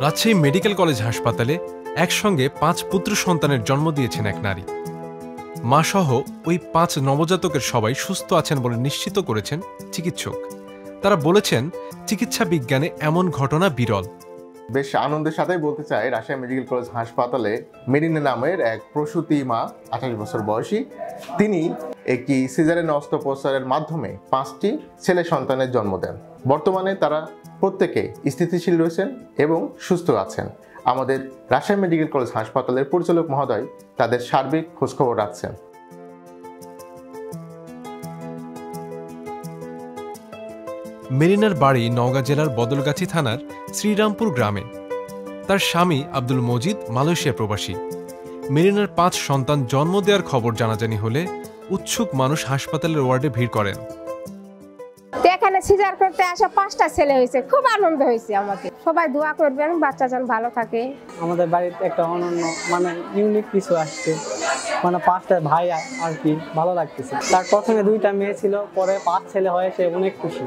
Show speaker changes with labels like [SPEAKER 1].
[SPEAKER 1] Rajshahi medical college হাসপাতালে একসঙ্গে ৫ পুত্র সন্তানের জন্ম দিয়েছেন এক নারী। মাসহ ওই ৫ নবজাতকের সবাই সুস্থ আছেন বলে নিশ্চিত করেছেন চিকিৎসক। তারা বলেছেন, চিকিৎসা বিজ্ঞানে এমন ঘটনা বিরল।
[SPEAKER 2] বেশ আনন্দের সাথেই বলতে চাই, রাজশাহী মেডিকেল কলেজ হাসপাতালে মেরিনা নামের এক প্রসূতি মা, 28 বছর বয়সী, তিনি একটি সিজারিয়ান অস্ত্রোপচারের মাধ্যমে 5টি ছেলে সন্তানের জন্ম দেন। বর্তমানে তারা প্রত্যেকে স্থিতিশীল রয়েছেন এবং সুস্থ আছেন। আমাদের রাজশাহী মেডিকেল কলেজ হাসপাতালের পরিচালক মহোদয় তাদের সার্বিক খোঁজখবর রাখছেন।
[SPEAKER 1] মেরিনার বাড়ি নওগাঁ জেলার বদলগাছি থানার শ্রীরামপুর গ্রামে। তার স্বামী আব্দুল মজিদ মালয়েশিয়া প্রবাসী। মেরিনার 5 সন্তান জন্ম দেওয়ার খবর জানাজানি হলে উৎসুক মানুষ হাসপাতালের ওয়ার্ডে ভিড় করেন।
[SPEAKER 3] এখানে সিজার করতে আসা 5টা ছেলে হয়েছে, খুব আনন্দ হয়েছে। আমাদের সবাই দোয়া করবেন বাচ্চা যেন ভালো থাকে।
[SPEAKER 4] আমাদের বাড়িতে একটা অনন্য ইউনিক কিছু আসছে, 5টা ভাই আর কি, ভালো লাগতেছে। তার প্রথমে 2টা মেয়ে ছিল, পরে 5 ছেলে হয়েছে, অনেক খুশি।